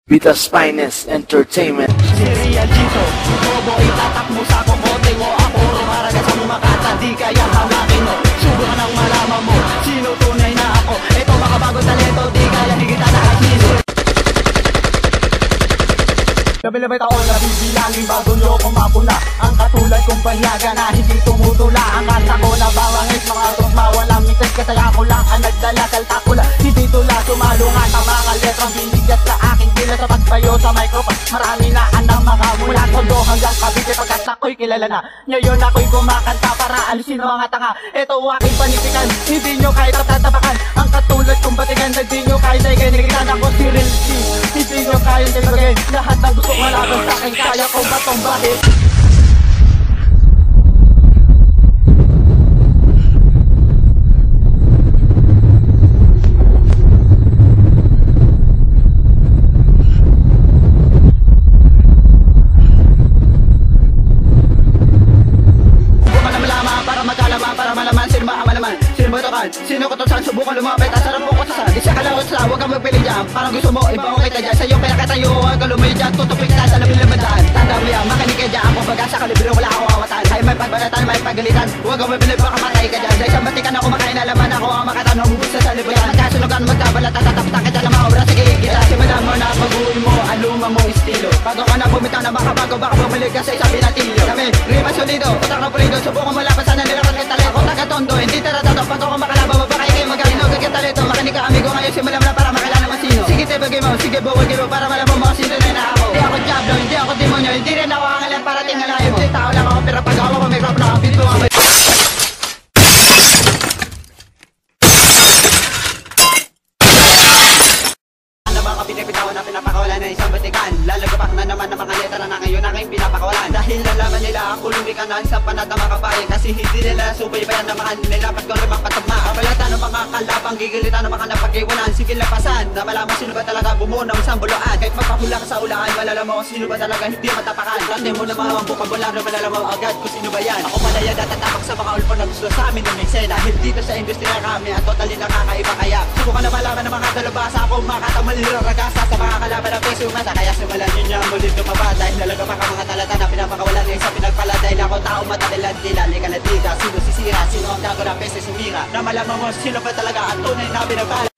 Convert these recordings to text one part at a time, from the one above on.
Vitas Finest Entertainment. Si Real Gito, Bobo itatak mo sa kokote mo. Ako rumaraga sa lumakata, di kaya hamakin mo. Subukan ang malaman mo, sino tunay na ako. Ito makabago talento, di kaya higita na asino. Labi-labay taon na bibilangin bago nyo kumapula. Ang katulad kong banyaga na hindi tumutula. Ang kanta ko na bawangit, mga tugma walang mitas. Kasaya ko lang ang nagdala, kalta ko lang. Hindi tula, sumalungan ang mga letrang binigat sa aking pila sa pagbayo sa microphone. Marami na ang mga mula kondo hanggang Cavite. Pagkat ako'y kilala na, ngayon ako'y kumakanta para alisin ang mga tanga. Ito aking panitikan, hindi nyo kahit tatatapakan. Ang katulad kong batikan, hindi nyo kahit ay kinikitan. Ako si Real G, hindi nyo kaya tinagin. Lahat ng gusto malaban sa akin, kaya ko ba tong bahit? Sino ko to saan? Subukan lumapit, asarap mo ko sa saan. Di siya kalawat sa huwag kang magpiling dyan. Parang gusto mo, iba ko kita dyan. Sa'yo pinakatayo, huwag ka lumayo dyan. Tutupik na sa labing lamadaan. Tanda mo yan, makinig ka dyan. Ako baga sa kalibre, wala akong awatan. Ay may pagbalatan, may pagalitan. Huwag kang mabilib, baka matay ka dyan. Dahil sa batikan ako makain alaman. Ako ang makatanong busa sa libutan. Magkasunugan, magkabalat, tataptak ka dyan ng mga obra. Sige, kita, simulan mo na baguhin mo. Aluma mo estilo. Bago ka na bumitaw na makabago, baka bumalik ka sa isang binatilyo. Kami, rima solido, utak na pulido. Subukan mo lapas na nila kasi talent. Ako taga-tondo, hindi taratado. Pag ako makalaban, mabakay kayo magaling. Talento, makinig ka amigo ngayon, simulan mo na para makilala mo sino. Sige tibagay mo, sige buwagay mo para malaman mo sino na ako. Hindi ako diablo, hindi ako demonyo, hindi rin ako angalan para tingalahin mo. Hindi tao lang ako, pero pag ako may crop na kapit ko ako. Ano ba ka pinapitawan na pinapakawalan na isang batikan? Lalagapak na naman ng mga letra na ngayon aking pinapakawalan. Dahil nalaman nila ako lumikan na isang panatang makabayan. Kasi hindi nila subaybayan na mga nilapat ko rin magpatagma. Kabalatan ng mga kalabang gigilitan ng mga napag-iwanan. Sige lapasan na malaman sino ba talaga bumuo ng isang buloan. Kahit magpahula ka sa ulaan, malalaman mo sino ba talaga hindi matapakan. Rante mo na mga bukabularyo, malalaman mo agad kung sino ba yan. Ako malaya natatapak sa mga ulpo na gusto sa amin ng eksena. Dahil dito sa industriya kami at totally nakakaiba kaya. Subukan na malaman ng mga dalabasa ako makatamal niraragasa sa mga kalaban ng peso masa. Kaya simulan nyo niya muli tumaba. Dahil nalagapak ang mga talata na pinapakawalan ng isang pinagpala. Dahil ako tao matadilan tila, lika na dita. Sino sisira, sino ang gago ng peso sumira. Na malaman mo sino ba talaga at tunay na binabala.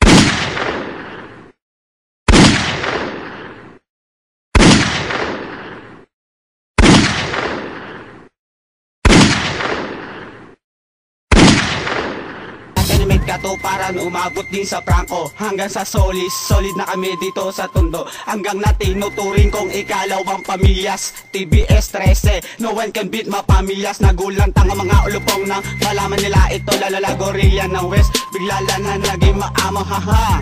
Ka to para umabot din sa prangko hanggang sa solis, solid na kami dito sa Tondo. Hanggang na tinuturing kong ikalawang pamilyas. TBS 13, no one can beat mapamilyas. Nagulang tanga mga ulupong nang malaman nila ito lalala gorilla ng West. Bigla na naging maamo haha.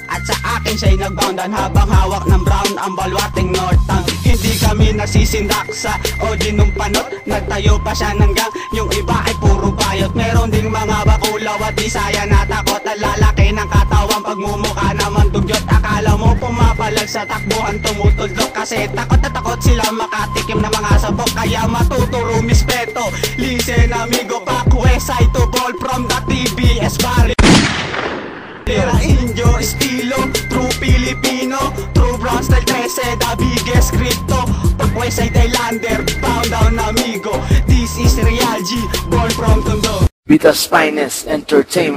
At sa akin siya'y nagboundan habang hawak ng brown ang balwating Northtown. Hindi kami nasisindak sa Odi nung panot. Nagtayo pa siya ng gang, yung iba ay puro bayot. Meron ding mga bakulaw at Bisaya na takot. Ang lalaki ng katawan pagmumukha naman dugyot. Akala mo pumapalag sa takbuhan tumutuldok. Kasi takot na takot sila makatikim ng mga sabok. Kaya matuturo mispeto. Listen amigo, back west side to ball from the TBS Valley. Lira Indio, estilo, true Filipino, true brown style 13, the biggest crypto. Pag Westside Islander, pound down amigo. This is Real G, born from Tondo. Vitas Finest Entertainment.